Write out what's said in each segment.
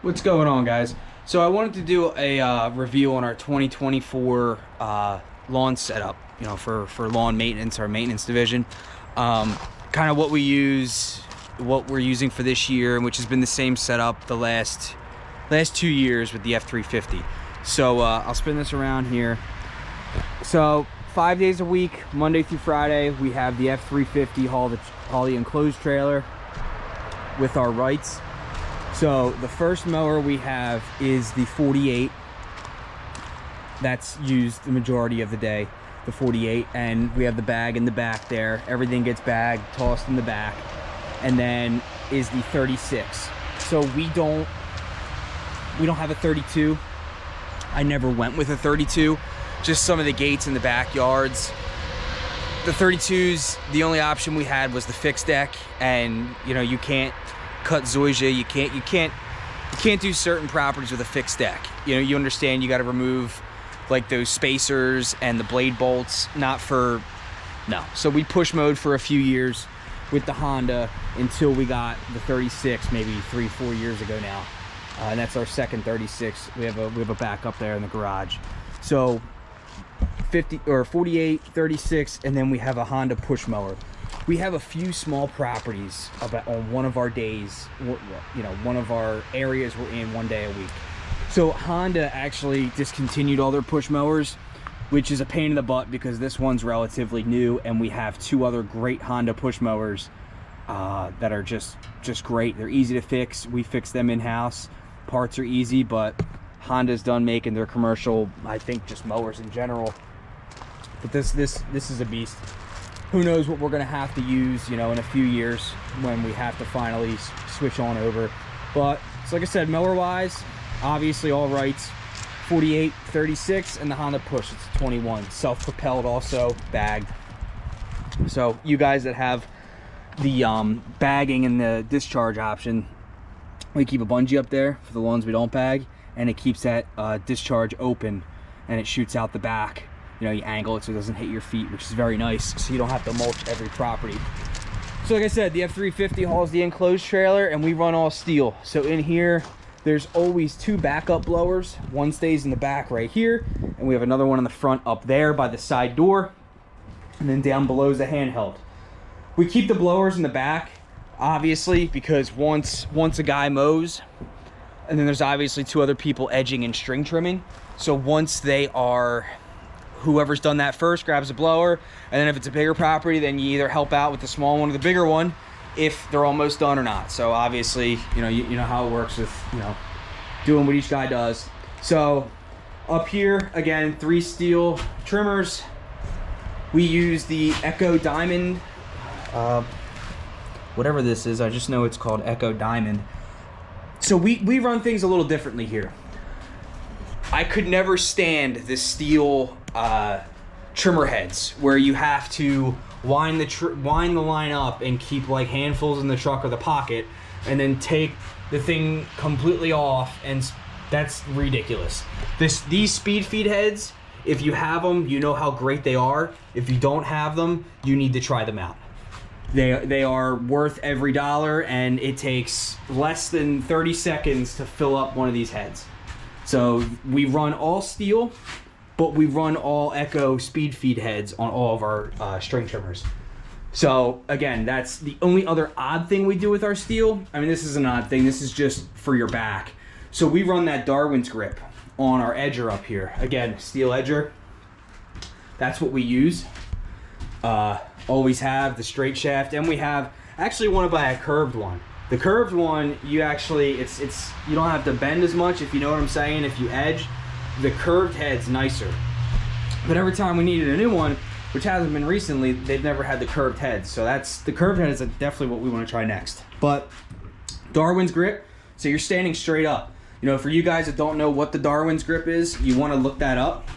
What's going on, guys? So I wanted to do a review on our 2024 lawn setup, for lawn maintenance, our maintenance division. Kind of what we use, what we're using for this year, which has been the same setup the last 2 years with the F350. So I'll spin this around here. So 5 days a week, Monday through Friday, we have the F350 haul the enclosed trailer with our rights. So the first mower we have is the 48. That's used the majority of the day, the 48, and we have the bag in the back there. Everything gets bagged, tossed in the back, and then is the 36. So we don't have a 32. I never went with a 32. Just some of the gates in the backyards. The 32s, the only option we had was the fixed deck, and you can't cut zoysia, you can't do certain properties with a fixed deck. You understand, you got to remove like those spacers and the blade bolts. So we push mode for a few years with the Honda until we got the 36, maybe 3-4 years ago now, and that's our second 36. We have a backup there in the garage. So 50 or 48, 36, and then we have a Honda push mower. We have a few small properties on one of our days, one of our areas we're in 1 day a week. So Honda actually discontinued all their push mowers, which is a pain in the butt because this one's relatively new, and we have two other great Honda push mowers that are just great. They're easy to fix. We fix them in-house. Parts are easy, but Honda's done making their commercial, I think, just mowers in general. But this is a beast. Who knows what we're gonna have to use, in a few years when we have to finally switch on over. But so like I said, mower wise, obviously all rights, 48, 36, and the Honda push, it's 21. Self-propelled also, bagged. So you guys that have the bagging and the discharge option, we keep a bungee up there for the ones we don't bag, and it keeps that discharge open, and it shoots out the back. You angle it so it doesn't hit your feet, which is very nice, so you don't have to mulch every property. So like I said, the F350 hauls the enclosed trailer, and we run all steel. So in here, there's always two backup blowers. One stays in the back right here, and we have another one in the front up there by the side door, and then down below is the handheld. We keep the blowers in the back, obviously, because once a guy mows, and then there's obviously two other people edging and string trimming. So once they are, whoever's done that first grabs a blower, and then if it's a bigger property, then you either help out with the small one or the bigger one if they're almost done or not. So obviously, you know how it works with doing what each guy does. So up here again, 3 steel trimmers. We use the Echo Diamond, whatever this is. I just know it's called Echo Diamond. So we run things a little differently here. I could never stand the steel trimmer heads where you have to wind the line up and keep like handfuls in the truck or the pocket, and then take the thing completely off, and that's ridiculous. These speed feed heads, if you have them, you know how great they are. If you don't have them, you need to try them out. They are worth every dollar, and it takes less than 30 seconds to fill up one of these heads. So we run all steel, but we run all Echo speed feed heads on all of our string trimmers. So again, that's the only other odd thing we do with our steel. I mean, this is an odd thing. This is just for your back. So we run that Darwin's grip on our edger up here. Again, steel edger. That's what we use. Always have the straight shaft, and we actually want to buy a curved one. The curved one, you actually, you don't have to bend as much, if you know what I'm saying. If you edge, the curved head's nicer. But every time we needed a new one, which hasn't been recently, they've never had the curved head. So the curved head is definitely what we want to try next. But Darwin's grip, so you're standing straight up. For you guys that don't know what the Darwin's grip is, you want to look that up.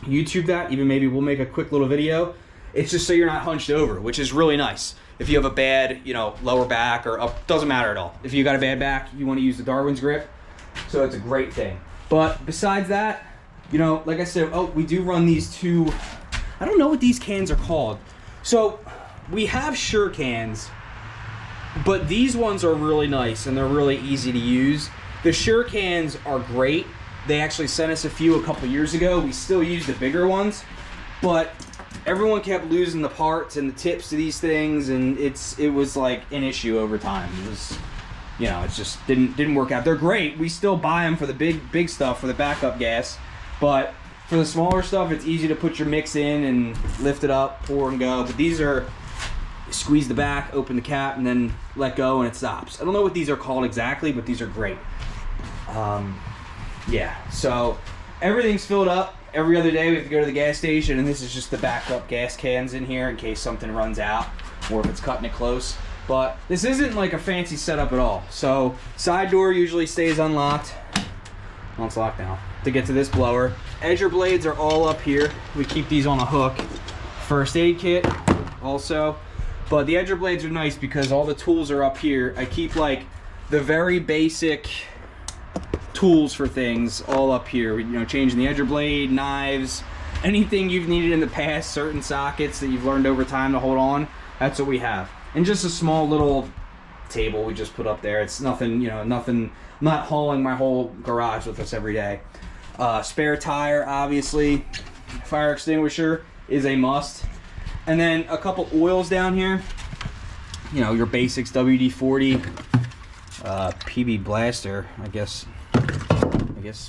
YouTube that, even maybe we'll make a quick little video. It's just so you're not hunched over, which is really nice. If you have a bad, lower back or up, doesn't matter at all. If you got a bad back, you want to use the Darwin's grip. So it's a great thing. But besides that, like I said, we do run these two, I don't know what these cans are called. So we have Sure cans, but these ones are really nice and they're really easy to use. The Sure cans are great. They actually sent us a few a couple years ago. We still use the bigger ones, but everyone kept losing the parts and the tips to these things, and it was like an issue over time. It was, you know, it just didn't work out. They're great. We still buy them for the big stuff, for the backup gas, but for the smaller stuff, it's easy to put your mix in and lift it up, pour and go. But these are, squeeze the back, open the cap, and then let go, and it stops. I don't know what these are called exactly, but these are great. Yeah, so everything's filled up. Every other day we have to go to the gas station, and this is just the backup gas cans in here in case something runs out or if it's cutting it close. But this isn't like a fancy setup at all. So side door usually stays unlocked. Well, it's locked now. To get to this blower. Edger blades are all up here. We keep these on a hook. First aid kit also. But the edger blades are nice because all the tools are up here. I keep like the very basic tools for things all up here. You know, changing the edger blade, knives, anything you've needed in the past, certain sockets that you've learned over time to hold on, that's what we have. And just a small little table we just put up there. It's nothing, you know, nothing. I'm not hauling my whole garage with us every day. Spare tire, obviously. Fire extinguisher is a must. And then a couple oils down here. You know, your basics, WD-40, PB Blaster, I guess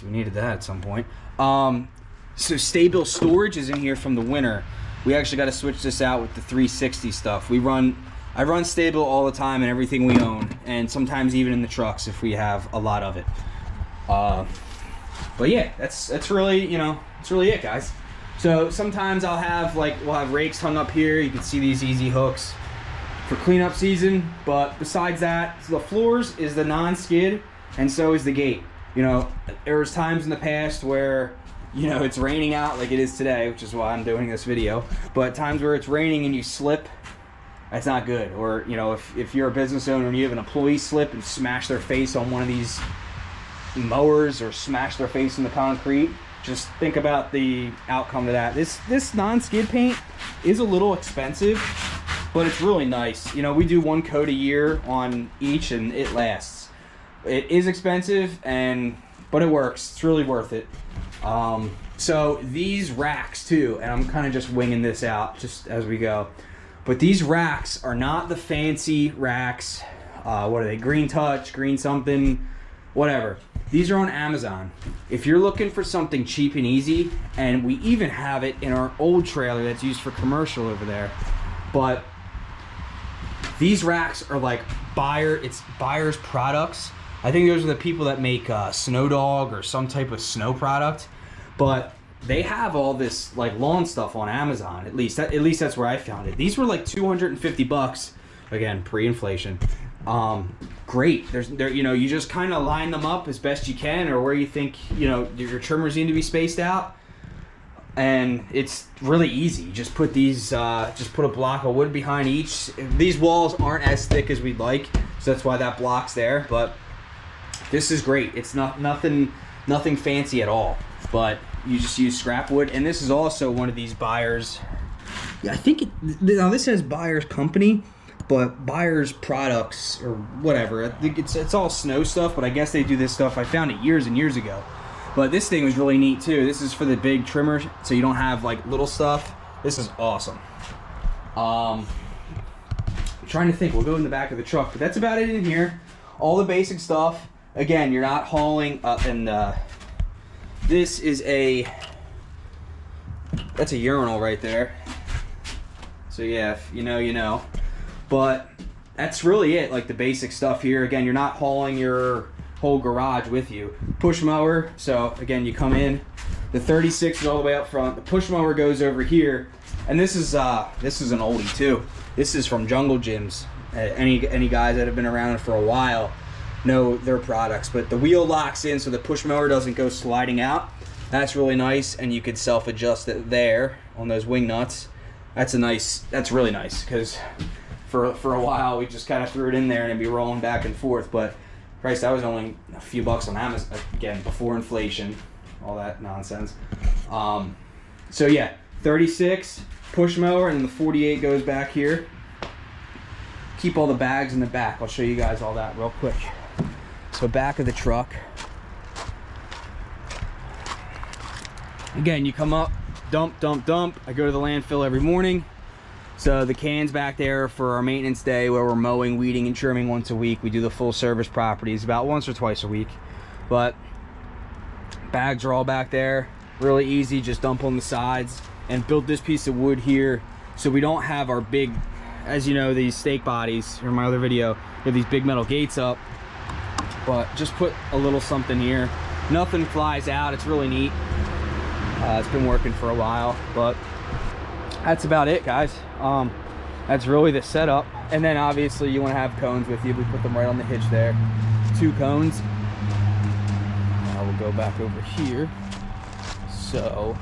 we needed that at some point. So Sta-Bil storage is in here from the winter. We actually got to switch this out with the 360 stuff. I run Sta-Bil all the time in everything we own, and sometimes even in the trucks if we have a lot of it. But yeah, that's really, you know, it's really it, guys. So sometimes we'll have rakes hung up here. You can see these easy hooks for cleanup season. But besides that, so the floors is the non-skid, and so is the gate. You know, there was times in the past where, you know, it's raining out like it is today, which is why I'm doing this video. But times where it's raining and you slip, that's not good. Or, you know, if you're a business owner and you have an employee slip and smash their face on one of these mowers or smash their face in the concrete, just think about the outcome to that. This non-skid paint is a little expensive, but it's really nice. You know, we do one coat a year on each and it lasts. It is expensive, but it works. It's really worth it. So these racks too, and I'm kind of just winging this out just as we go, but these racks are not the fancy racks. What are they? Green Touch, green something, whatever. These are on Amazon. If you're looking for something cheap and easy, and we even have it in our old trailer that's used for commercial over there, but these racks are like Buyer's products. I think those are the people that make Snow Dog or some type of snow product, but they have all this like lawn stuff on Amazon. At least that's where I found it. These were like $250, again pre-inflation. Great. You know, you just kind of line them up as best you can, or where you think, you know, your trimmers need to be spaced out, and it's really easy. You just put these, just put a block of wood behind each. These walls aren't as thick as we'd like, so that's why that block's there. But this is great. It's nothing fancy at all, but you just use scrap wood. And this is also one of these Buyers. Yeah, I think now this says Buyer's Company, but Buyer's Products or whatever. I think it's all snow stuff, but I guess they do this stuff. I found it years and years ago. But this thing was really neat too. This is for the big trimmer, so you don't have like little stuff. This is awesome. I'm trying to think. We'll go in the back of the truck, but that's about it in here. All the basic stuff. Again, you're not hauling up, and this is that's a urinal right there. So yeah, if you know, you know. But that's really it, like the basic stuff here. Again, you're not hauling your whole garage with you. Push mower, so again, you come in, the 36 is all the way up front. The push mower goes over here, and this is an oldie too. This is from Jungle Gyms. Any guys that have been around for a while know their products, but the wheel locks in so the push mower doesn't go sliding out. That's really nice, and you could self-adjust it there on those wing nuts. That's really nice, because for a while we just kind of threw it in there and it'd be rolling back and forth. But Christ, that was only a few bucks on Amazon, again, before inflation, all that nonsense. So yeah, 36 push mower, and the 48 goes back here. Keep all the bags in the back. I'll show you guys all that real quick. So back of the truck. Again, you come up, dump, dump, dump. I go to the landfill every morning. So the can's back there for our maintenance day where we're mowing, weeding, and trimming once a week. We do the full service properties about once or twice a week. But bags are all back there. Really easy, just dump on the sides. And built this piece of wood here so we don't have our big, as you know, these stake bodies, or my other video, we have these big metal gates up. But just put a little something here. Nothing flies out, it's really neat. It's been working for a while, but that's about it, guys. That's really the setup. And then obviously you want to have cones with you. We put them right on the hitch there. 2 cones. Now we'll go back over here. So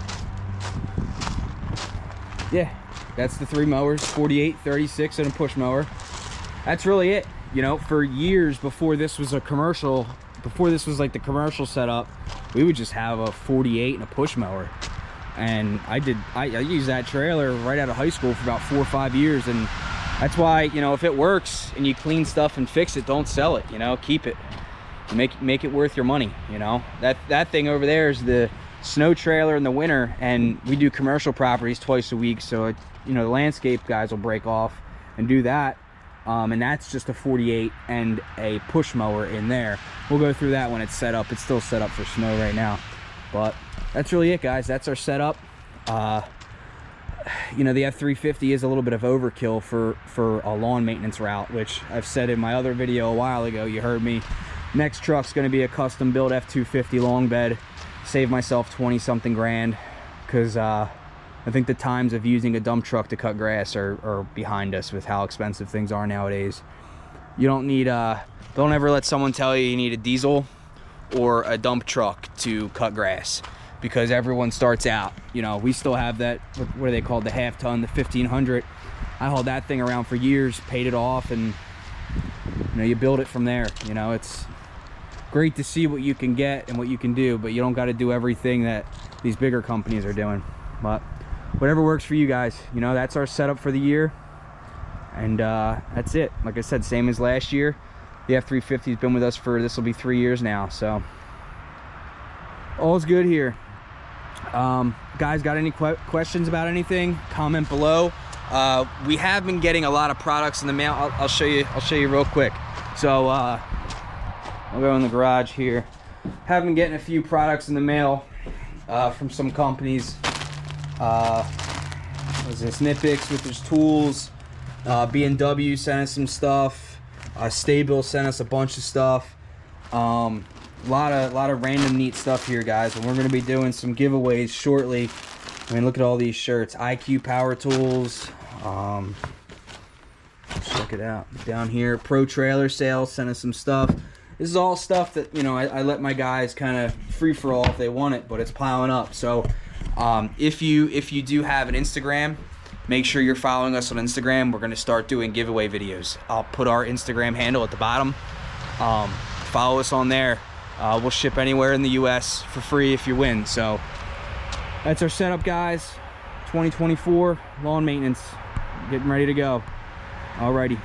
yeah, that's the 3 mowers, 48, 36, and a push mower. That's really it. You know, for years before this was a commercial, before this was like the commercial setup, we would just have a 48 and a push mower. And I used that trailer right out of high school for about 4 or 5 years. And that's why, you know, if it works and you clean stuff and fix it, don't sell it, you know, keep it. Make it worth your money, you know. That thing over there is the snow trailer in the winter, and we do commercial properties twice a week, so it, you know, the landscape guys will break off and do that. And that's just a 48 and a push mower in there. We'll go through that when it's set up. It's still set up for snow right now, but that's really it, guys. That's our setup. You know, the F350 is a little bit of overkill for a lawn maintenance route, which I've said in my other video a while ago. You heard me. Next truck's going to be a custom built F250 long bed. Save myself 20 something grand, because I think the times of using a dump truck to cut grass are behind us with how expensive things are nowadays. You don't need don't ever let someone tell you need a diesel or a dump truck to cut grass, because everyone starts out, you know. We still have that, what are they called, the half ton, the 1500. I hauled that thing around for years, paid it off, and you know, you build it from there. You know, it's great to see what you can get and what you can do, but you don't got to do everything that these bigger companies are doing. But whatever works for you guys, you know, that's our setup for the year. And that's it. Like I said, same as last year. The F350 has been with us for, this will be 3 years now, so all's good here. Guys, got any questions about anything, comment below. We have been getting a lot of products in the mail. I'll show you real quick. So I'll go in the garage here. Have been getting a few products in the mail from some companies. Was this Nipix with his tools? B&W sent us some stuff. Staybill sent us a bunch of stuff. A lot of random neat stuff here, guys, and we're going to be doing some giveaways shortly. I mean, look at all these shirts. IQ Power Tools. Check it out down here. Pro Trailer Sales sent us some stuff. This is all stuff that, you know, I let my guys kind of free for all if they want it, but it's piling up. So if you do have an Instagram, make sure you're following us on Instagram. We're going to start doing giveaway videos. I'll put our Instagram handle at the bottom. Follow us on there. We'll ship anywhere in the US for free if you win. So that's our setup, guys. 2024 lawn maintenance, getting ready to go. Alrighty.